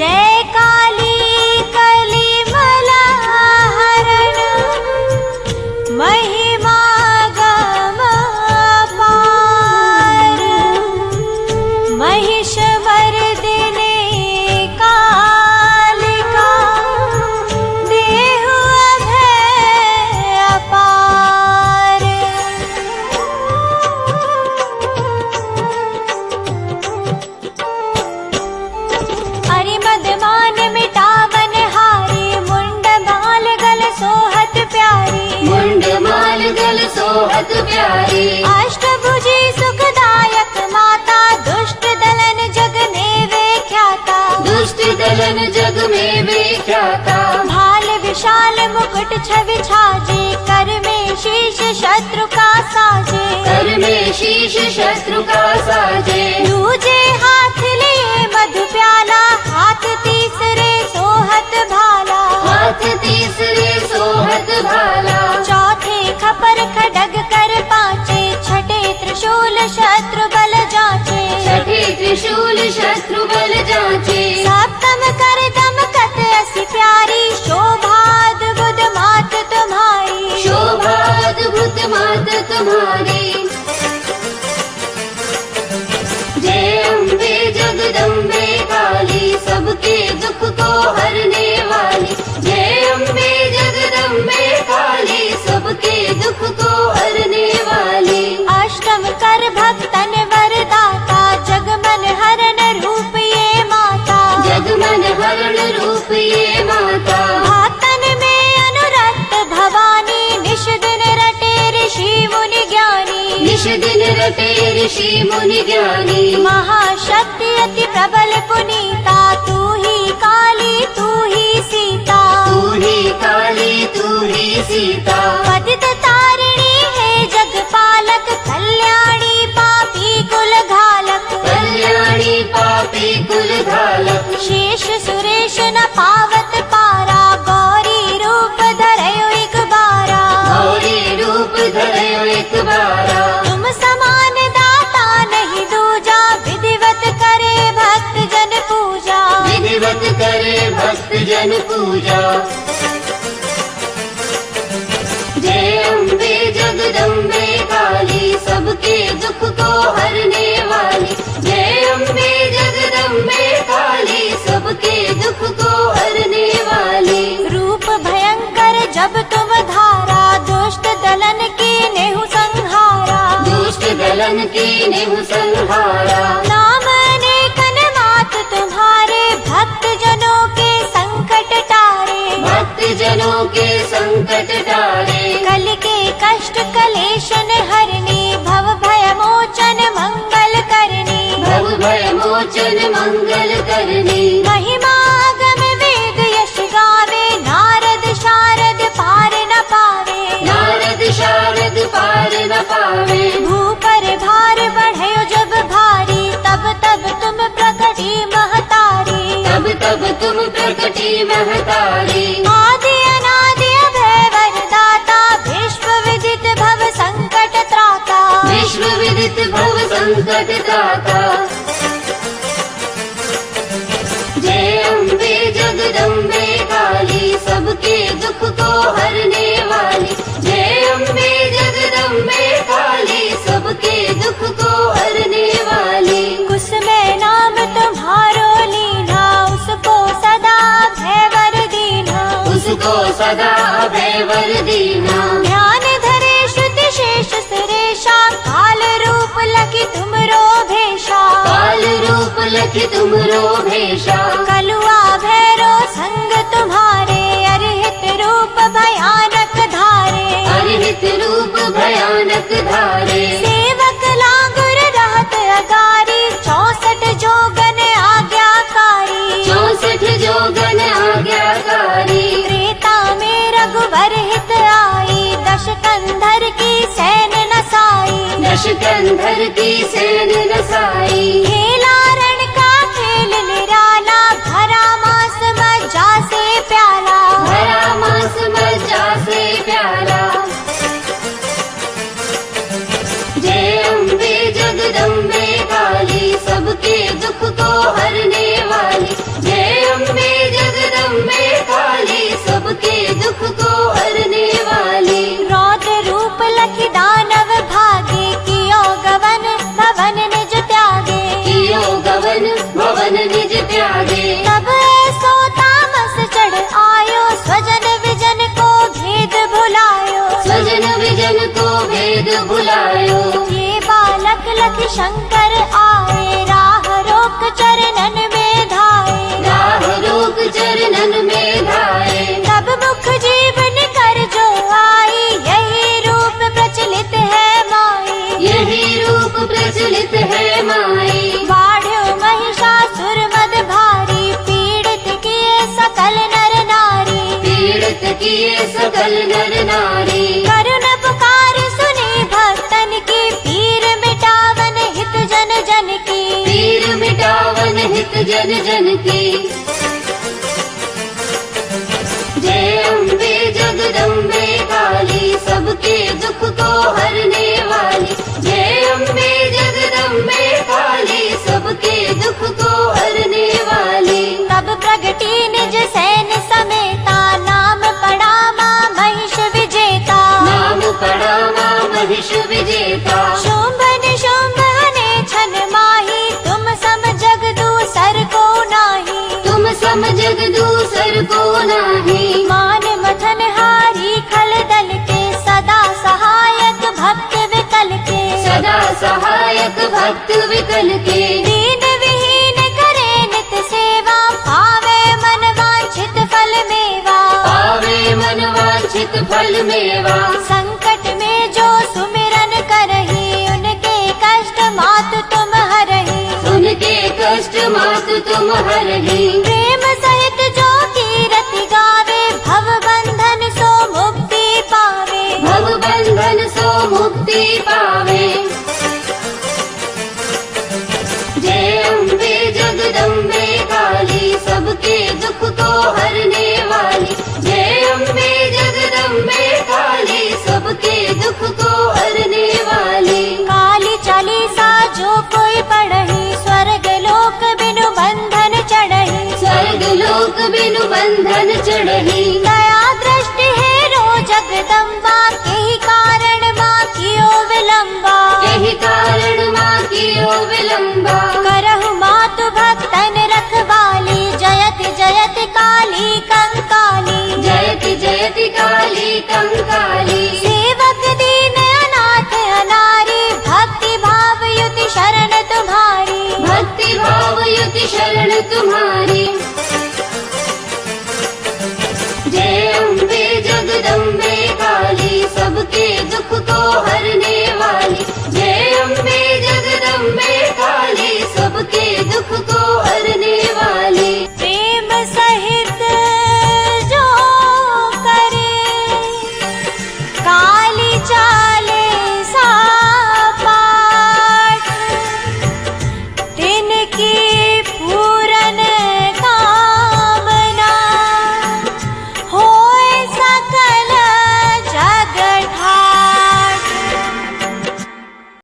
जय काली कलिमला हरण महिमा गम पार महिष मर्दिनी कालिका देहु अभय अपार। हरि मदमान मिटावन हारी मुंड माल गल सोहत प्यारी मुंड माल गल सोहत प्यारी। अष्टभुजी सुखदायक माता दुष्ट दलन जग में विख्याता दुष्ट दलन जग में विख्याता। भाल विशाल मुकुट छवि छाजे कर में शीश शत्रु का साजे कर में शीश शत्रु का साजे। दूजे हाथ लिए मधु प्याला हाथ तीसरे सोहत भाला हाथ तीसरे सोहत भाला। चौथे खपर खडग कर पांचे छठे त्रिशूल शत्रु बल जाचे छठे त्रिशूल शत्रु बल जाचे। सप्तम कर दमकत असी प्यारी शोभाद्भुत मात तुम्हारी शोभाद्भुत मात तुम्हारी। जय अम्बे जगदम्बे काली सबके दुख को हरने वाली। जय अम्बे जगदम्बे काली सबके दुख को हरने वाली। अष्टम कर भक्तन वरदाता जगमन हरण रूप ये माता जगमन हरण रूप ये माता। भातन में अनुरक्त भवानी निश दिन रटे ऋषि मुनि ज्ञानी निश दिन रटे ऋषि मुनि ज्ञानी। महाशक्ति अति प्रबल पुनीता तू ही काली तू ही सीता तू ही काली तू ही सीता। पतित तारिणी है जगपालक कल्याणी पापी कुल घालक कल्याणी पापी कुल घालक। शेष सुरेश न पावत पारा गौरी रूप धरयो एक बारा गौरी रूप धरयो एक बारा। तुम समान दाता नहीं दूजा विधिवत करे भक्त जन पूजा विधिवत करे भक्त जन पूजा। जय अम्बे जगदम्बे काली सबके दुख को हरने वाली। जय अम्बे जगदम्बे काली सबके दुख को हरने वाली। रूप भयंकर जब तुम धारा दुष्ट दलन की नेहु संहारा दुष्ट दलन की नेहु संहारा। नाम अनेकन मात तुम्हारे भक्त जनों के संकट टारे भक्त जनों के संकट टारे। कल के कष्ट कलेशन हरने भव भय मोचन मंगल करने भव भय मोचन मंगल करने। महिमा गम वेद यश गावे नारद शारद पार न पावे नारद शारद पार न पावे। भूपर भार बढ़यो जब भारी तब तब तुम प्रकटी महतारी तब तब तुम प्रकटी महतारी। आदि अनादि अभय वरदाता विश्व विदित भव संकट त्राता विश्व विदित भव संकट त्राता। जय अम्बे जगदम्बे काली सबके दुख को हरने वाली। जय अम्बे जगदम्बे काली सबके दुख को हरने वाली। कुसुमय नाम तुम्हारो लीना उसको सदा भयवर दीना उसको सदा भयवर दीना। ध्यान धरे श्रुति शेष सुरेशा काल रूप लखी तुमरो भेषा काल रूप लखी तुमरो भेषा। कलुआ भैरो संग तुम्हारे अरहित रूप भयानक धारे अरहित रूप भयानक धारे। सेवक लांगुर रहत अगारी 64 जोगन आज्ञाकारी 64 जोगन आज्ञाकारी। त्रेता में रघुवर हित आई दश कंधर की सैन नसाई दश कंधर की सैन नसाई। खेला रण का खेल निराला भरा मास मज्जा से प्याला भरा मास मज्जा से प्याला। जय अम्बे जगदम्बे काली सबके दुख को हरने वाली। जय शंकर आए, राह रोक चरणन में धाए, राह रोक चरणन में धाए। तब मुख जीवन कर जो आई, यही रूप प्रचलित है माई, यही रूप प्रचलित है माई। बाढ़ो महिषासुर मद भारी, पीड़ित किए सकल नर नारी, पीड़ित किए सकल नर नारी। करुण पुकार सुनी भक्तन की, पीर मिटावन हित जन जन की, पीर मिटावन हित जन जन की। जय अम्बे जगदम्बे काली, सबके दुख को हरने वाली। जय अम्बे जगदम्बे काली, सबके दुख को हरने वाली। तब प्रगटी निज सैन समेता, नाम पड़ा माँ महिष विजेता, नाम पड़ा माँ महिष विजेता। शुंभ निशुंभ हने छन माही, तुम सम जग दूसर को नाही, तुम सम जग दूसर को नाही। मान मथन हारी खल दल के, सदा सहायक भक्त विकल के, सदा सहायक भक्त विकल के। दीन विहीन करे नित सेवा, पावे मन वांछित फल मेवा, पावे मन वांछित फल मेवा। संकट में जो सुमिरन करही, उनके कष्ट मात तुम हरही, उनके कष्ट मात तुम हरही। प्रेम सहित जो कीरति गावे, भव बंधन सो मुक्ति पावे, भव बंधन सो मुक्ति पावे। जय अम्बे जगदम्बे काली, सबके दुख को हरने वाली। जय अम्बे जगदम्बे काली, सबके दुख को हरने वाली। काली चालीसा जो कोई पढ़ही, स्वर्ग लोक बिनु बंधन चढ़ही, स्वर्ग लोक बिनु बंधन चढ़ही। दया दृष्टि है रो जगदम्बा, यही कारण माँ कियो विलंबा, यही कारण माँ कियो विलंबा। करहु मातु भक्तन रखवाली, जयति जयति काली कंकाली, जयति जयति काली कंकाली। सेवक दीन अनाथ अनारी, भक्ति भाव युति शरण तुम्हारी, भक्ति भाव युति शरण तुम्हारी। जय अम्बे जगदम्बे काली, सबके दुख